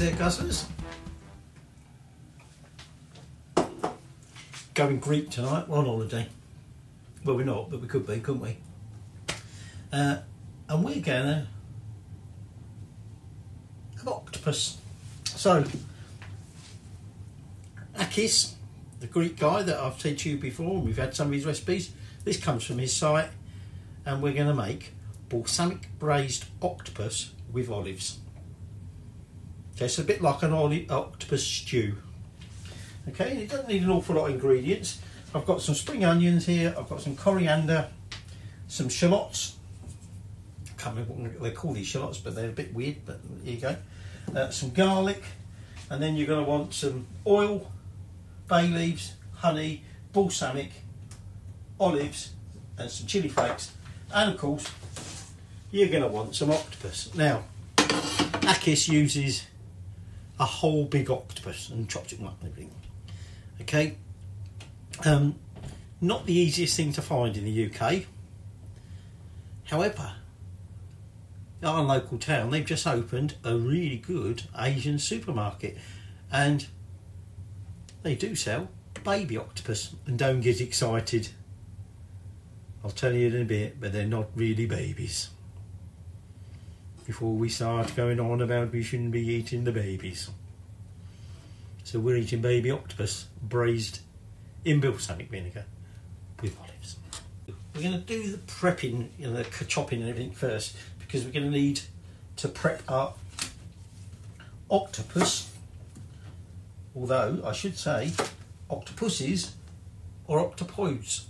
there, Guzzlers. Going Greek tonight, we're on holiday. Well, we're not, but we could be, couldn't we? And we're gonna have octopus. So, Akis, the Greek guy that I've taught you before, and we've had some of his recipes, this comes from his site, and we're going to make balsamic braised octopus with olives. Okay, so a bit like an octopus stew. Okay, and it doesn't need an awful lot of ingredients. I've got some spring onions here, I've got some coriander, some shallots. I can't remember what they call these shallots, but they're a bit weird, but here you go. Some garlic, and then you're going to want some oil, bay leaves, honey, balsamic, olives, and some chili flakes, and of course you're going to want some octopus. Now, Akis uses a whole big octopus and chops it up and everything. Okay, not the easiest thing to find in the UK. However, our local town, they've just opened a really good Asian supermarket, and they do sell baby octopus. And don't get excited, I'll tell you in a bit, but they're not really babies. Before we start going on about we shouldn't be eating the babies. So we're eating baby octopus braised in balsamic vinegar with olives. We're going to do the prepping, the chopping and everything first, because we're going to need to prep our octopus. Although I should say octopuses or octopoids.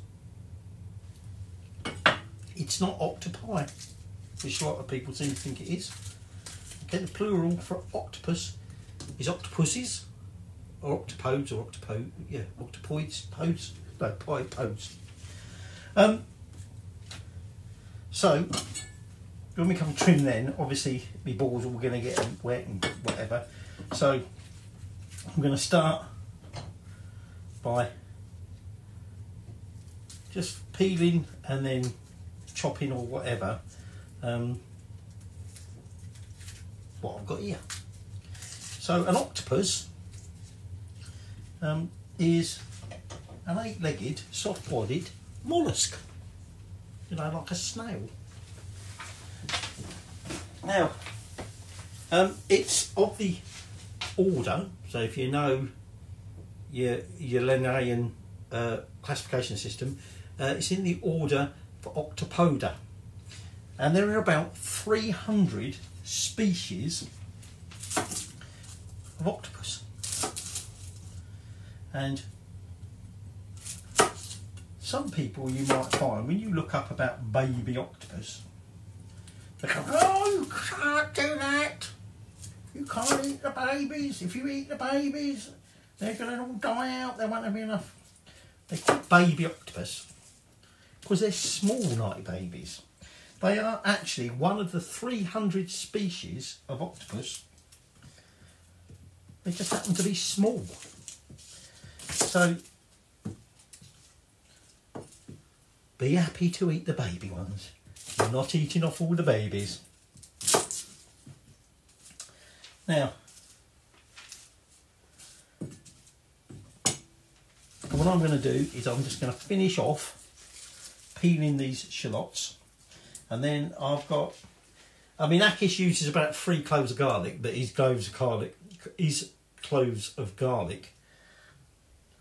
It's not octopi, which a lot of people seem to think it is. Okay, the plural for octopus is octopuses, or octopodes, or octopoids, pods, no, pods. So when we come to trim, then obviously my balls are all going to get wet and whatever. So I'm going to start by just peeling and then chopping or whatever what I've got here. So an octopus is an 8-legged, soft-bodied mollusk, you know, like a snail. Now, it's of the order, so if you know your Linnaean classification system, it's in the order for Octopoda, and there are about 300 species of octopus. And some people, you might find, when you look up about baby octopus, they go, "Oh, you can't do that. You can't eat the babies. If you eat the babies, they're going to all die out. There won't be enough." They're called baby octopus because they're small like babies. They are actually one of the 300 species of octopus. They just happen to be small. So be happy to eat the baby ones. You're not eating off all the babies. Now, what I'm going to do is I'm just going to finish off peeling these shallots, and then I've got, I mean, Akis uses about 3 cloves of garlic, but his cloves of garlic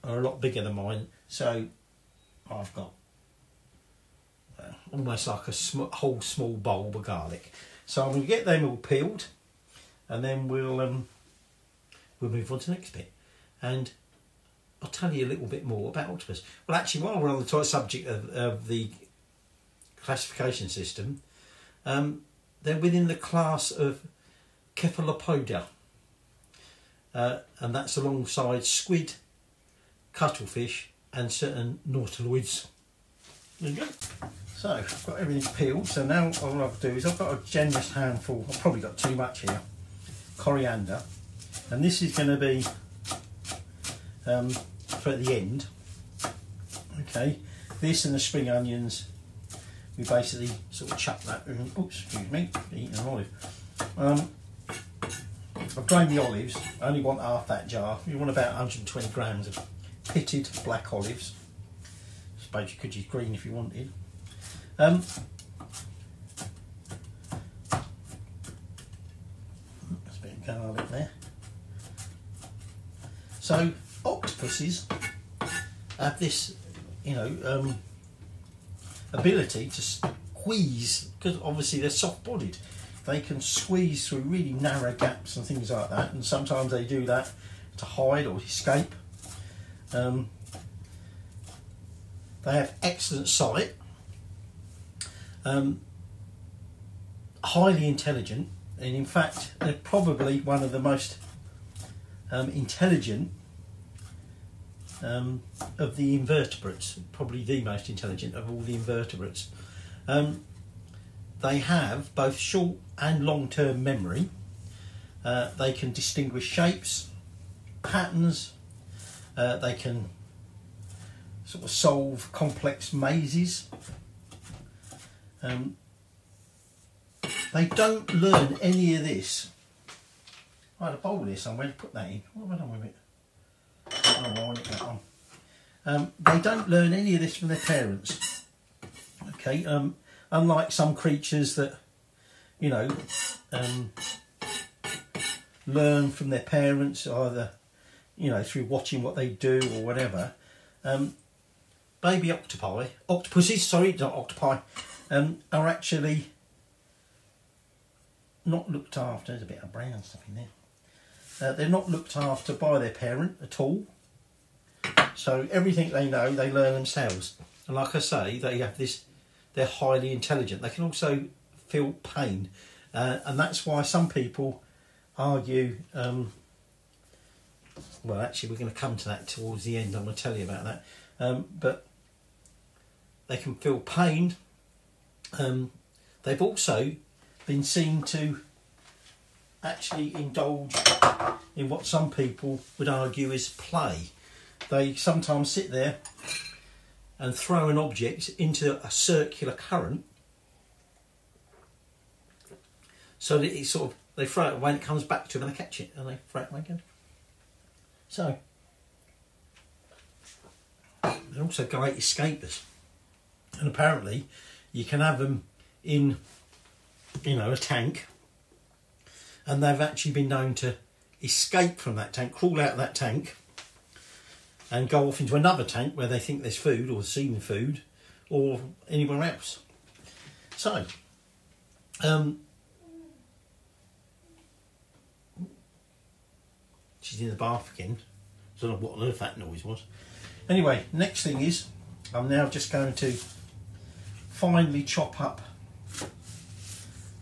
are a lot bigger than mine, so I've got almost like a whole small bulb of garlic. So I'm going to get them all peeled, and then we'll move on to the next bit, and I'll tell you a little bit more about octopus. Well, actually, while we're on the subject of the classification system, they're within the class of Cephalopoda, and that's alongside squid, cuttlefish, and certain nautiloids. There you go. So I've got everything peeled. So now all I've got to do is I've got a generous handful. I've probably got too much here. Coriander, and this is going to be for the end. Okay, this and the spring onions, we basically sort of chuck that in. Oops, excuse me, eating an olive. I've drained the olives. I only want half that jar. You want about 120 grams of pitted black olives. I suppose you could use green if you wanted. There's a bit of garlic there. So octopuses have this, you know, ability to squeeze, because obviously they're soft-bodied. They can squeeze through really narrow gaps and things like that, and sometimes they do that to hide or escape. They have excellent sight, highly intelligent, and in fact they're probably one of the most intelligent of the invertebrates, probably the most intelligent of all the invertebrates. They have both short and long-term memory. They can distinguish shapes, patterns. They can sort of solve complex mazes. They don't learn any of this. I had a bowl here somewhere to put that in. What have I done with it? Oh, I want it that one. They don't learn any of this from their parents. Okay, unlike some creatures that, you know, learn from their parents, either, you know, through watching what they do or whatever. Baby octopuses, sorry, not octopi, are actually not looked after. There's a bit of brown stuff in there. They're not looked after by their parent at all. So everything they know, they learn themselves. And like I say, they have this, they're highly intelligent. They can also feel pain. And that's why some people argue, well, actually, we're going to come to that towards the end. I'm going to tell you about that. But they can feel pain. They've also been seen to actually indulge in what some people would argue is play. They sometimes sit there and throw an object into a circular current so that it's sort of, they throw it away and it comes back to them and they catch it and they throw it away again. So they're also great escapers, and apparently you can have them in, you know, a tank, and they've actually been known to escape from that tank, crawl out of that tank and go off into another tank where they think there's food or seen food or anywhere else. So she's in the bath again. I don't know what on earth that noise was. Anyway, next thing is I'm now just going to finely chop up.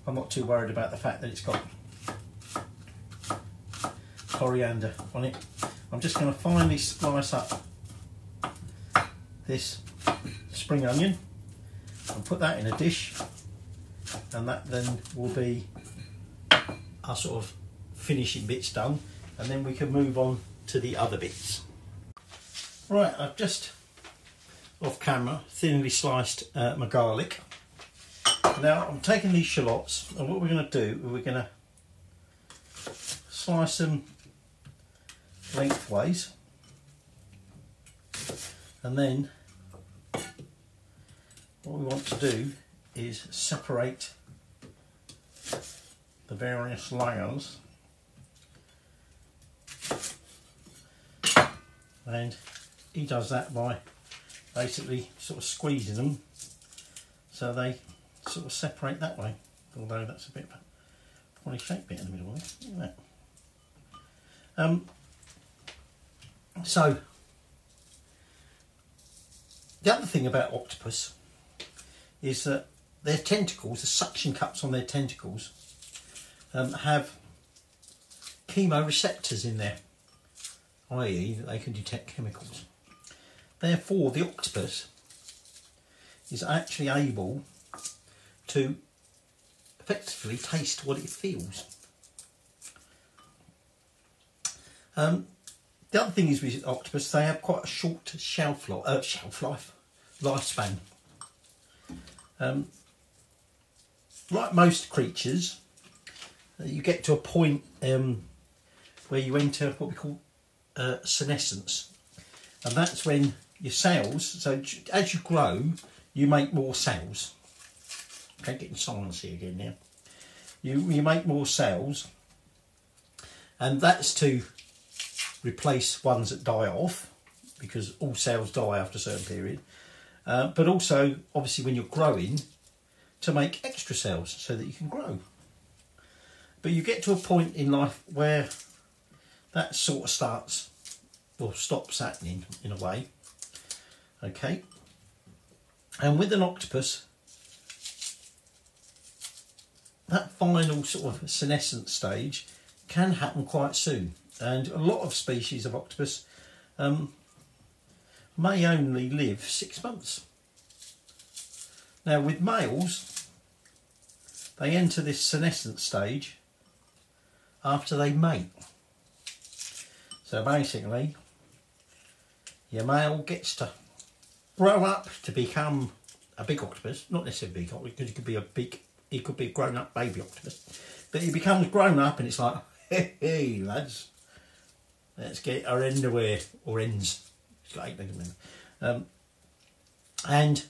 I'm not too worried about the fact that it's got coriander on it. I'm just going to finely slice up this spring onion and put that in a dish, and that then will be our sort of finishing bits done, and then we can move on to the other bits. Right, I've just off camera thinly sliced my garlic. Now I'm taking these shallots, and what we're going to do, we're going to slice them lengthways, and then what we want to do is separate the various layers, and he does that by basically sort of squeezing them so they sort of separate that way, although that's a bit of a funny shaped bit in the middle of it, isn't it? So the other thing about octopus is that their tentacles, the suction cups on their tentacles, have chemoreceptors in there, i.e. that they can detect chemicals. Therefore the octopus is actually able to effectively taste what it feels. The other thing is with octopus, they have quite a short lifespan. Like most creatures, you get to a point where you enter what we call senescence, and that's when your cells, so as you grow you make more cells. Okay, getting silence here again now. You make more cells, and that's to replace ones that die off, because all cells die after a certain period, but also obviously when you're growing to make extra cells so that you can grow. But you get to a point in life where that sort of starts or stops happening in a way. Okay, and with an octopus, that final sort of senescent stage can happen quite soon, and a lot of species of octopus may only live 6 months. Now with males, they enter this senescent stage after they mate. So basically your male gets to grow up to become a big octopus, not necessarily big, because he could be a grown up baby octopus, but he becomes grown up and it's like, hey lads, let's get our underwear, or ends. It's got 8 legs. And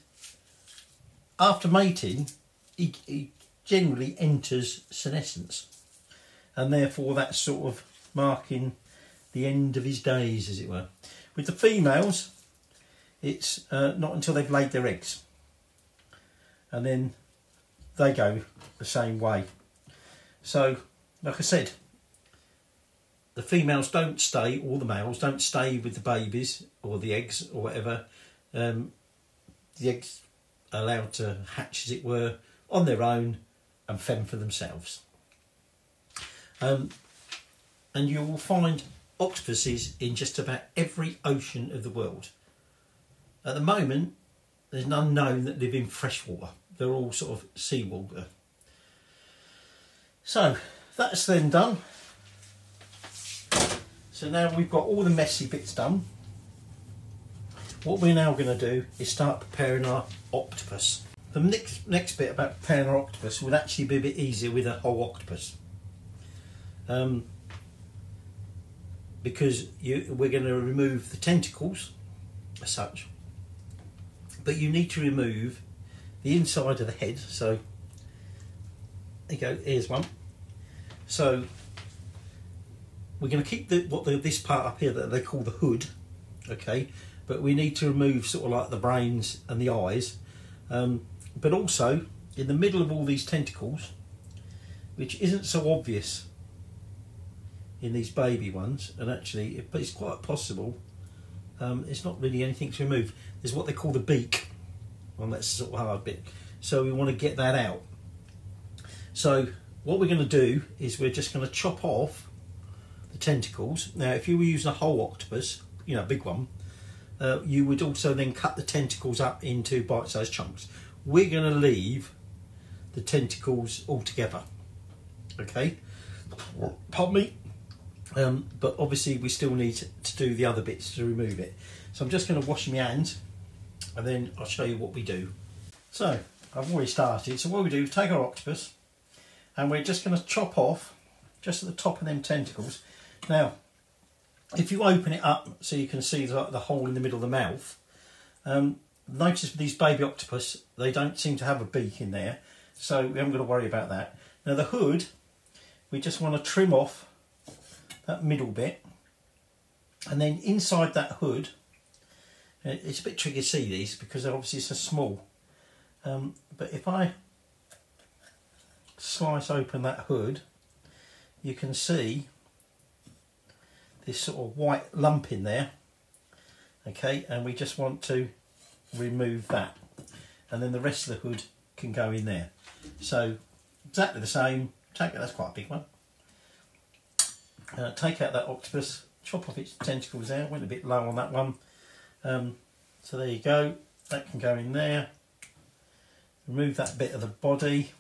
after mating, he generally enters senescence, and therefore that's sort of marking the end of his days, as it were. With the females, it's not until they've laid their eggs, and then they go the same way. So, like I said, the females don't stay, or the males don't stay with the babies or the eggs or whatever. The eggs are allowed to hatch, as it were, on their own and fend for themselves. And you will find octopuses in just about every ocean of the world. At the moment, there's none known that live in freshwater. They're all sort of seawater. So that's then done. So now we've got all the messy bits done. What we're now going to do is start preparing our octopus. The next bit about preparing our octopus would actually be a bit easier with a whole octopus. Because we're going to remove the tentacles as such, but you need to remove the inside of the head. So there you go, here's one. So we're going to keep this part up here that they call the hood, okay, but we need to remove sort of like the brains and the eyes, but also in the middle of all these tentacles, which isn't so obvious in these baby ones, and actually it's quite possible, it's not really anything to remove. There's what they call the beak. Well, that's the sort of hard bit, so we want to get that out. So what we're going to do is we're just going to chop off the tentacles. Now if you were using a whole octopus, you know, a big one, you would also then cut the tentacles up into bite-sized chunks. We're going to leave the tentacles all together, okay, pardon me. But obviously we still need to do the other bits to remove it. So I'm just going to wash my hands, and then I'll show you what we do. So I've already started. So what we do is take our octopus, and we're just going to chop off just at the top of them tentacles. Now if you open it up so you can see the hole in the middle of the mouth, notice with these baby octopus they don't seem to have a beak in there, so we haven't got to worry about that. Now the hood, we just want to trim off that middle bit, and then inside that hood, it's a bit tricky to see these because obviously it's so small, but if I slice open that hood, you can see this sort of white lump in there, okay, and we just want to remove that, and then the rest of the hood can go in there. So exactly the same, that's quite a big one. Take out that octopus, chop off its tentacles there, went a bit low on that one, so there you go, that can go in there. Remove that bit of the body.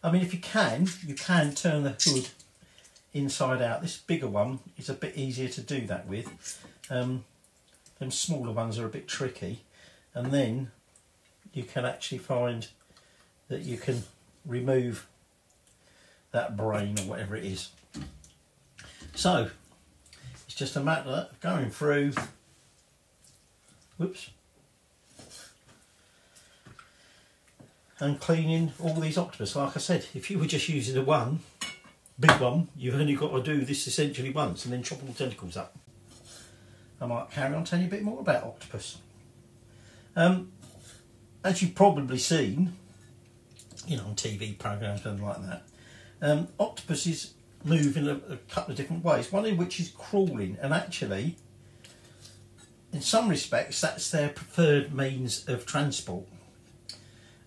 I mean, if you can turn the hood inside out. This bigger one is a bit easier to do that with. Them smaller ones are a bit tricky, and then you can actually find that you can remove that brain or whatever it is. So just a matter of going through, whoops, and cleaning all these octopus. Like I said, if you were just using the one, big one, you've only got to do this essentially once and then chop all the tentacles up. I might carry on telling you a bit more about octopus. As you've probably seen, you know, on TV programmes and like that, octopuses move in a couple of different ways. One in which is crawling, and actually, in some respects, that's their preferred means of transport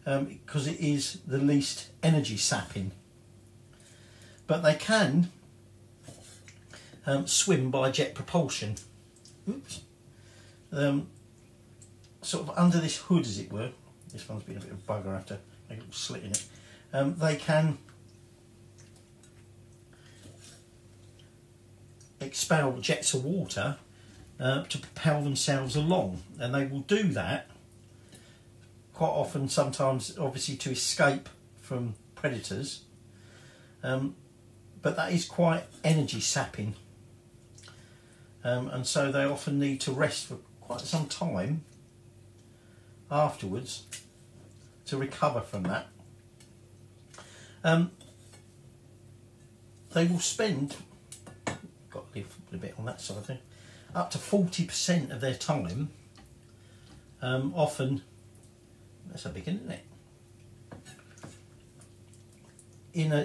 because it is the least energy sapping. But they can swim by jet propulsion. Oops. Sort of under this hood, as it were. This one's been a bit of a bugger, I have to make a little slit in it. They can expel jets of water to propel themselves along, and they will do that quite often, sometimes obviously to escape from predators, but that is quite energy sapping, and so they often need to rest for quite some time afterwards to recover from that. They will spend, got to leave a bit on that side of thing, up to 40% of their time, often, that's a big one, isn't it?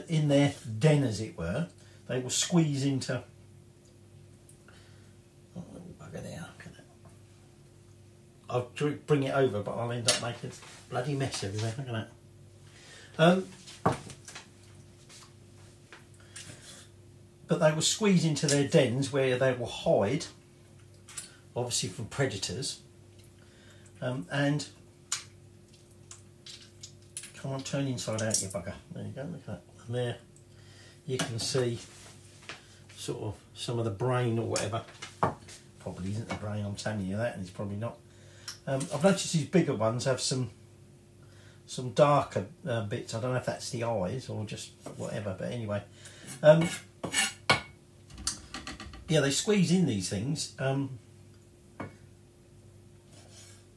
In their den, as it were. They will squeeze into, oh, little bugger there, look at that. I'll bring it over, but I'll end up making a bloody mess everywhere, look at that. But they will squeeze into their dens where they will hide, obviously from predators, and come on, turn inside out, you bugger. There you go, look at that. And there you can see sort of some of the brain or whatever. Probably isn't the brain, I'm telling you that, and it's probably not. I've noticed these bigger ones have some darker bits. I don't know if that's the eyes or just whatever, but anyway. Yeah, they squeeze in these things,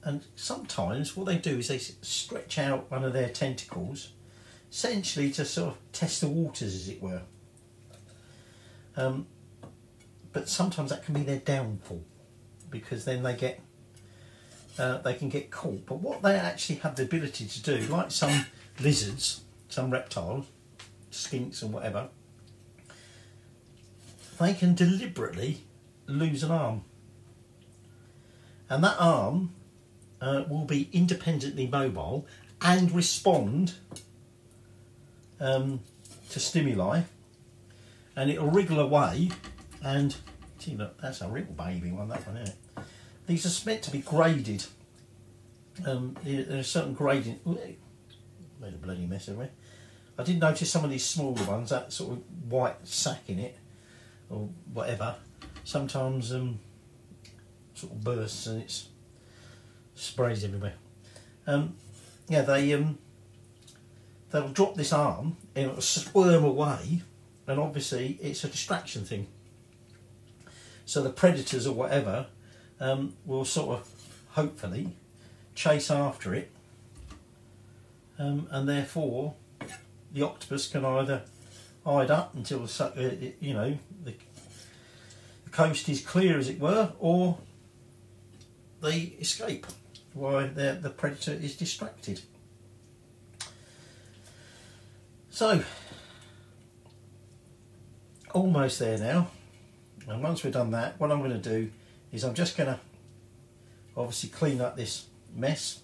and sometimes what they do is they stretch out one of their tentacles, essentially to sort of test the waters, as it were. But sometimes that can be their downfall, because then they can get caught. But what they actually have the ability to do, like some lizards, some reptiles, skinks and whatever, they can deliberately lose an arm, and that arm will be independently mobile and respond to stimuli, and it'll wriggle away. And see, look, that's a real baby one, that one, isn't it? These are meant to be graded. There's a certain grading. Made a bloody mess of it. I did notice some of these smaller ones, that sort of white sac in it, or whatever, sometimes sort of bursts and it sprays everywhere. Yeah, they'll drop this arm and it'll squirm away, and obviously it's a distraction thing. So the predators or whatever will sort of hopefully chase after it, and therefore the octopus can either hide up until the coast is clear, as it were, or they escape while the predator is distracted. So, almost there now. And once we've done that, what I'm going to do is I'm just going to obviously clean up this mess,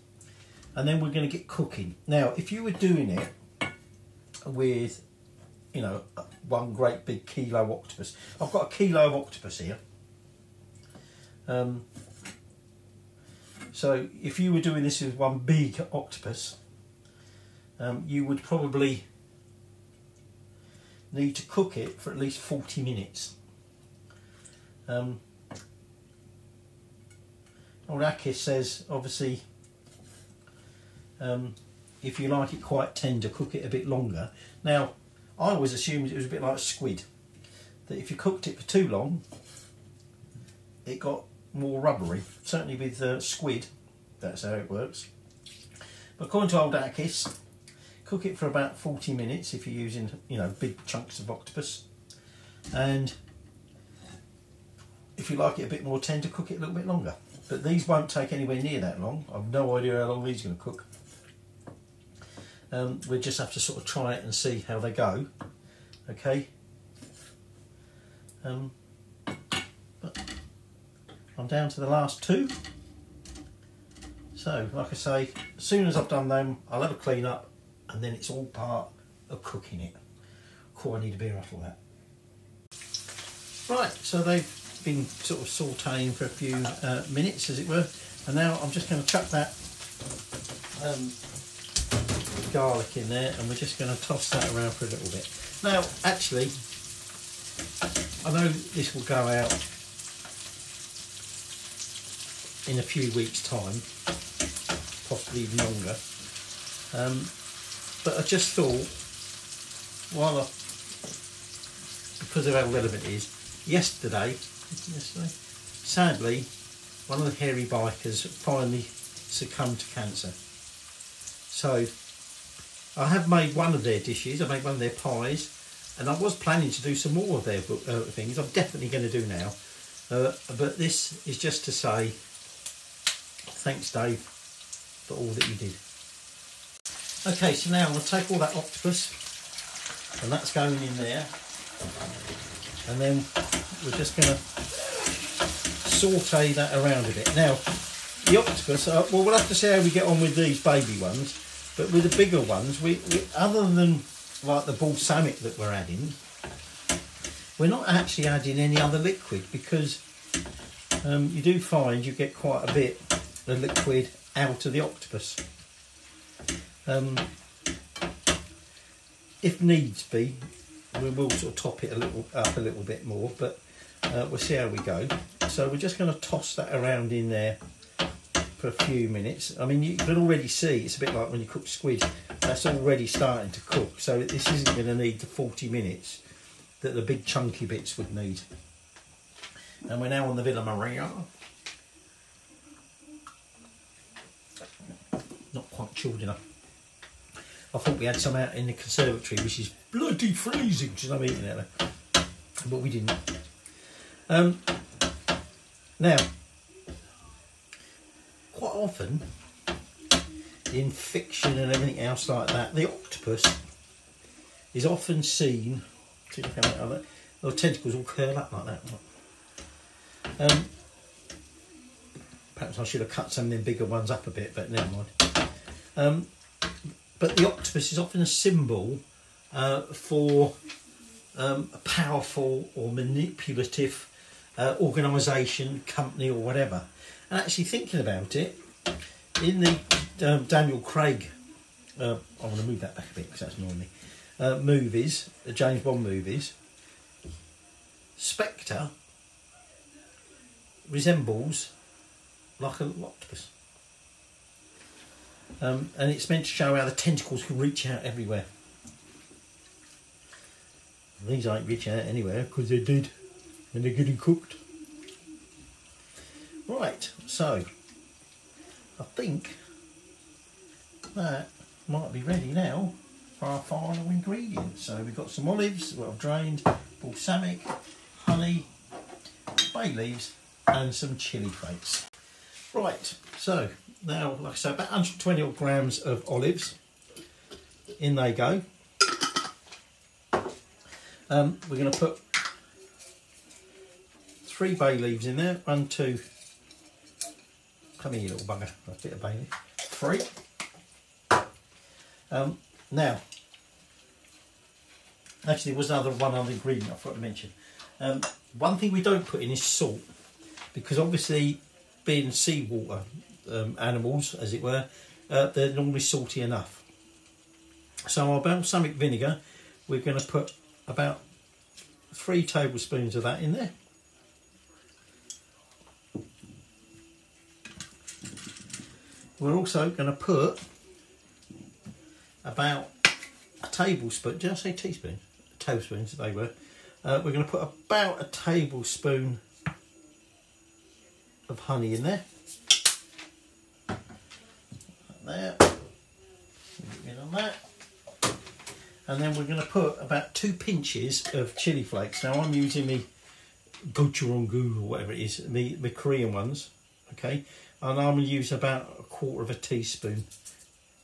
and then we're going to get cooking. Now, if you were doing it with, you know, one great big kilo octopus, I've got a kilo of octopus here. So if you were doing this with one big octopus, you would probably need to cook it for at least 40 minutes. Old Akis says, obviously, if you like it quite tender, cook it a bit longer. Now, I always assumed it was a bit like squid, that if you cooked it for too long, it got more rubbery. Certainly with squid, that's how it works. But according to old Akis, cook it for about 40 minutes if you're using, you know, big chunks of octopus. And if you like it a bit more tender, cook it a little bit longer. But these won't take anywhere near that long. I've no idea how long these are going to cook. We'll just have to sort of try it and see how they go. Okay. But I'm down to the last two. So, like I say, as soon as I've done them, I'll have a clean up, and then it's all part of cooking it. Cool, I need a beer after that. Right, so they've been sort of sautéing for a few minutes, as it were, and now I'm just going to chuck that garlic in there, and we're just going to toss that around for a little bit. Now, actually, I know this will go out in a few weeks' time, possibly even longer, but I just thought, because of how relevant it is, yesterday, sadly, one of the hairy bikers finally succumbed to cancer. So I have made one of their dishes, I made one of their pies, and I was planning to do some more of their things. I'm definitely going to do now, but this is just to say thanks, Dave, for all that you did. Okay, so now I'm going to take all that octopus, and that's going in there, and then we're just going to saute that around a bit. Now, the octopus, well, we'll have to see how we get on with these baby ones, but with the bigger ones, we other than like the balsamic that we're adding, we're not actually adding any other liquid, because you do find you get quite a bit of liquid out of the octopus. If needs be, we will sort of top it up a little bit more, but we'll see how we go. So we're just going to toss that around in there for a few minutes. I mean, you can already see it's a bit like when you cook squid, that's already starting to cook, so this isn't going to need the 40 minutes that the big chunky bits would need. And we're now on the Villa Maria. Not quite chilled enough. I thought we had some out in the conservatory, which is bloody freezing because I'm eating it there, but we didn't. Now, quite often in fiction and everything else like that, the octopus is often seen. See how that, the tentacles all curl up like that. Perhaps I should have cut some of them bigger ones up a bit, but never mind. But the octopus is often a symbol for a powerful or manipulative organisation, company or whatever. And actually thinking about it, in the Daniel Craig, I want to move that back a bit because that's annoying me, movies, the James Bond movies, Spectre resembles like an octopus. And it's meant to show how the tentacles can reach out everywhere. These ain't reach out anywhere because they're dead and they're getting cooked. Right, so I think that might be ready now for our final ingredients. So we've got some olives, what I've drained, balsamic, honey, bay leaves and some chilli flakes. Right, so now, like I say, about 120 odd grams of olives. In they go. We're going to put 3 bay leaves in there. 1, 2. Come here, you little bugger. That's a bit of bay leaf. 3. Now, actually, there was one other ingredient I forgot to mention. One thing we don't put in is salt, because obviously, being seawater animals, as it were, they're normally salty enough. So our balsamic vinegar, we're going to put about 3 tablespoons of that in there. We're also going to put about a tablespoon, did I say teaspoon? Tablespoons they were. We're going to put about a tablespoon of honey in there. There. Get on that. And then we're going to put about 2 pinches of chili flakes. Now I'm using the gochujang or whatever it is, the Korean ones, okay? And I'm going to use about 1/4 teaspoon.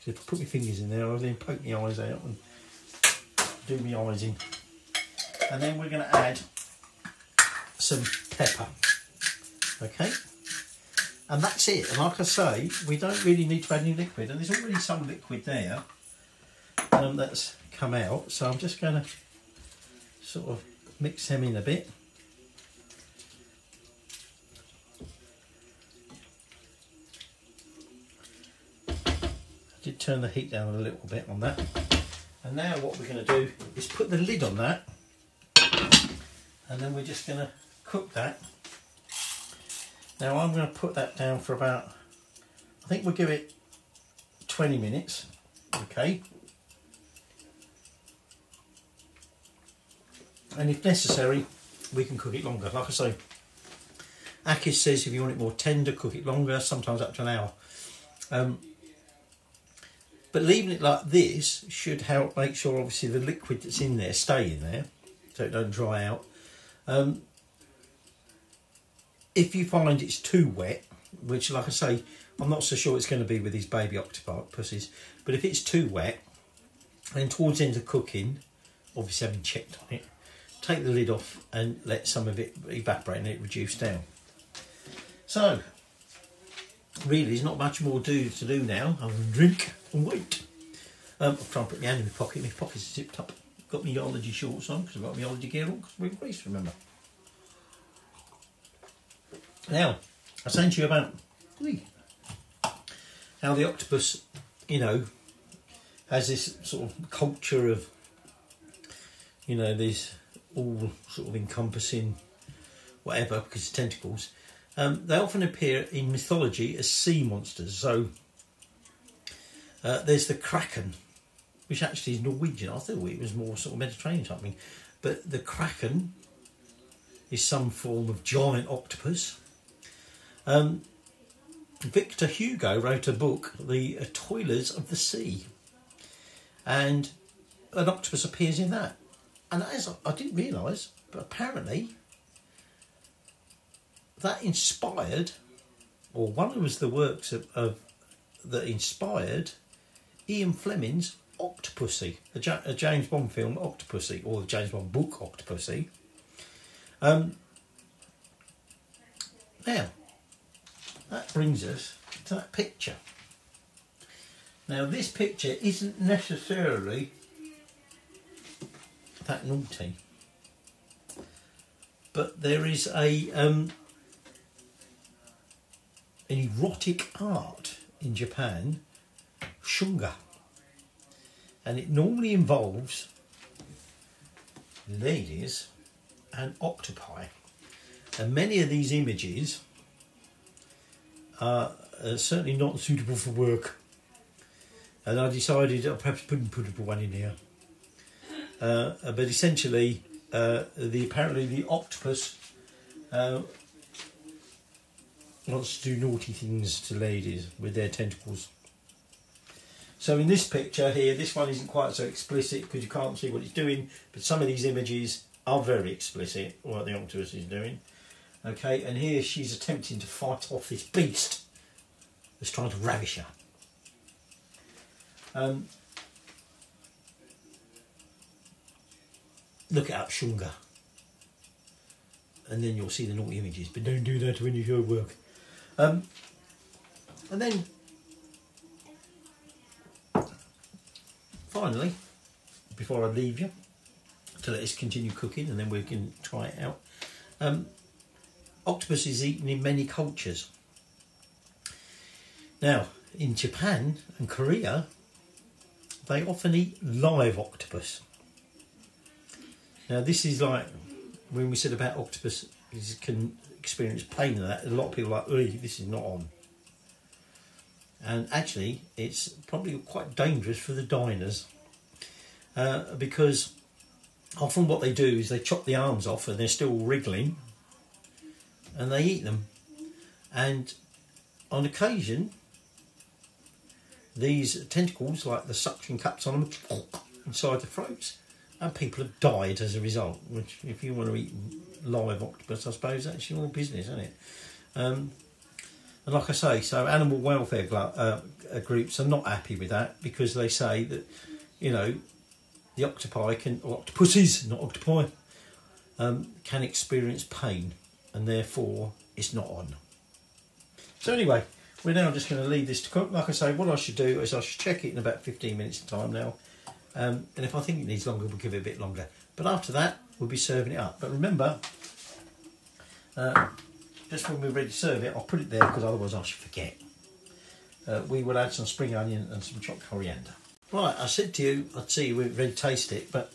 So if I put my fingers in there, I'll then poke my eyes out and do my eyes in. And then we're going to add some pepper, okay? And that's it. And like I say, we don't really need to add any liquid. And there's already some liquid there that's come out. So I'm just going to sort of mix them in a bit. I did turn the heat down a little bit on that. And now what we're going to do is put the lid on that. And then we're just going to cook that. Now I'm going to put that down for about, I think we'll give it 20 minutes, okay? And if necessary, we can cook it longer. Like I say, Akis says if you want it more tender, cook it longer, sometimes up to an hour. But leaving it like this should help make sure obviously the liquid that's in there stay in there, so it don't dry out. If you find it's too wet, which like I say, I'm not so sure it's going to be with these baby octopuses, but if it's too wet, then towards the end of cooking, obviously having checked on it, take the lid off and let some of it evaporate and it reduce down. So, really there's not much more to do now other than drink and wait. I'll try and put my hand in my pocket. My pocket's zipped up. Got my ology shorts on because I've got my ology gear on because we're in Greece, remember. Now, I was saying to you about how the octopus, you know, has this sort of culture of, you know, these all sort of encompassing whatever because it's tentacles. They often appear in mythology as sea monsters. So there's the kraken, which actually is Norwegian. I thought it was more sort of Mediterranean type thing. But the kraken is some form of giant octopus. Victor Hugo wrote a book, The Toilers of the Sea, and an octopus appears in that. And as I didn't realise, but apparently that inspired, or one of the works of that inspired Ian Fleming's Octopussy, a James Bond film Octopussy, or the James Bond book Octopussy. Now, that brings us to that picture. Now, this picture isn't necessarily that naughty, but there is an erotic art in Japan, shunga, and it normally involves ladies and octopi, and many of these images are certainly not suitable for work, and I decided I perhaps put one in here. But essentially, apparently the octopus wants to do naughty things to ladies with their tentacles. So in this picture here, this one isn't quite so explicit because you can't see what it's doing, but some of these images are very explicit, what the octopus is doing. Okay, and here she's attempting to fight off this beast that's trying to ravish her. Look it up, shunga, and then you'll see the naughty images, but don't do that when you go work. And then finally, before I leave you to let us continue cooking and then we can try it out, octopus is eaten in many cultures. Now, in Japan and Korea, they often eat live octopus. Now, this is like when we said about octopus can experience pain and that, a lot of people are like, this is not on. And actually, it's probably quite dangerous for the diners because often what they do is they chop the arms off and they're still wriggling and they eat them. And on occasion, these tentacles, like the suction cups on them, inside the throats, and people have died as a result. Which, if you want to eat live octopus, I suppose that's your business, isn't it? And like I say, so animal welfare groups are not happy with that, because they say that, you know, the octopi can, or octopuses, not octopi, can experience pain, and therefore it's not on. So anyway, we're now just going to leave this to cook. Like I say, what I should do is I should check it in about 15 minutes time now. And if I think it needs longer, we'll give it a bit longer. But after that, we'll be serving it up. But remember, just when we're ready to serve it, I'll put it there, because otherwise I should forget. We will add some spring onion and some chopped coriander. Right, I said to you, I'd see you when we're ready to taste it, but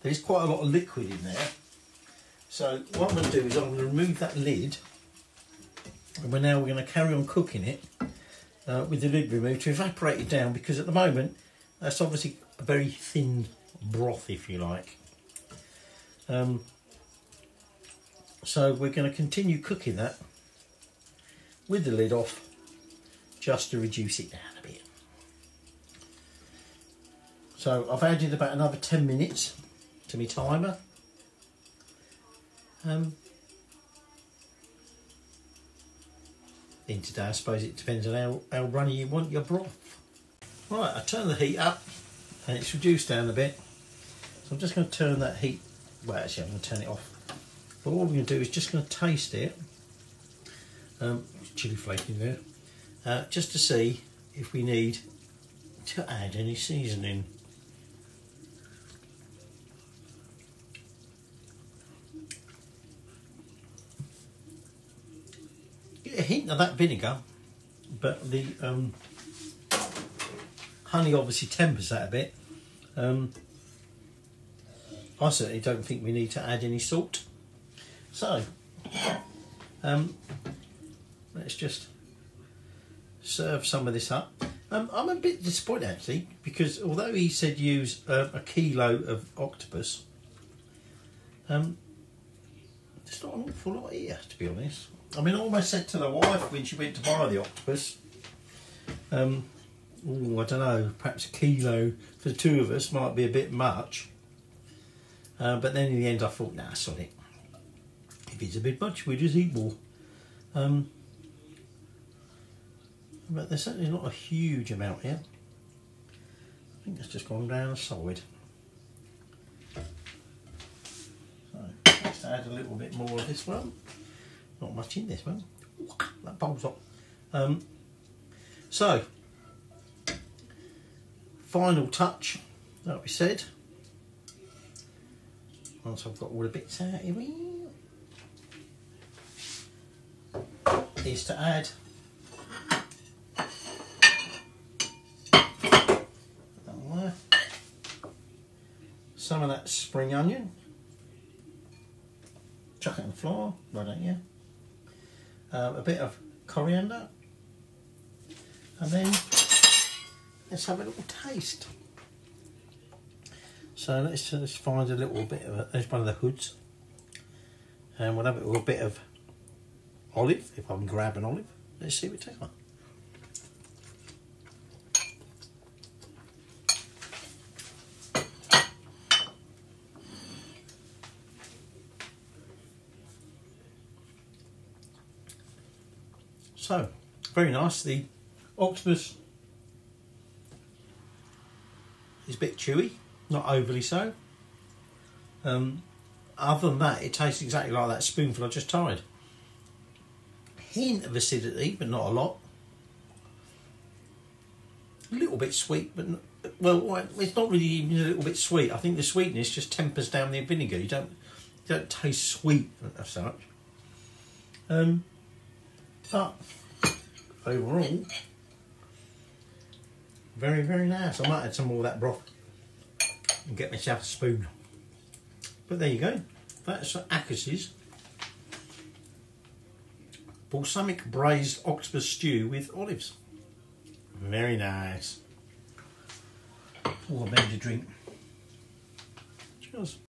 there's quite a lot of liquid in there. So what I'm going to do is I'm going to remove that lid, and we're going to carry on cooking it with the lid removed to evaporate it down, because at the moment that's obviously a very thin broth, if you like. So we're going to continue cooking that with the lid off, just to reduce it down a bit. So I've added about another 10 minutes to my timer. In today, I suppose it depends on how runny you want your broth. Right, I turn the heat up and it's reduced down a bit. So I'm just going to turn that heat, well actually I'm going to turn it off. But what we're going to do is just going to taste it. Chilli flake in there. Just to see if we need to add any seasoning. Get a hint of that vinegar, but the honey obviously tempers that a bit. I certainly don't think we need to add any salt. So, let's just serve some of this up. I'm a bit disappointed actually, because although he said use a kilo of octopus, there's not an awful lot here, to be honest. I mean, I almost said to the wife when she went to buy the octopus, oh, I don't know, perhaps a kilo for the two of us might be a bit much. But then in the end I thought, nah, sod it. If it's a bit much, we just eat more. But there's certainly not a huge amount here. I think it's just gone down the side. So let's add a little bit more of this one. Not much in this one. That bowl's up. So, final touch, that we said. Once I've got all the bits out here, is to add some of that spring onion. Chuck it on the floor, why don't you? A bit of coriander, and then let's have a little taste. So let's just find a little bit of there's one of the hoods, and we'll have a little bit of olive, if I can grab an olive. Let's see what it tastes like. So, very nice. The octopus is a bit chewy, not overly so. Other than that, it tastes exactly like that spoonful I just tried. Hint of acidity, but not a lot. A little bit sweet, but not, well, it's not really even a little bit sweet. I think the sweetness just tempers down the vinegar. You don't taste sweet as such. But overall, very, very nice. I might add some more of that broth and get myself a spoon. But there you go. That's Akis's balsamic braised octopus stew with olives. Very nice. Oh, I made a drink. Cheers.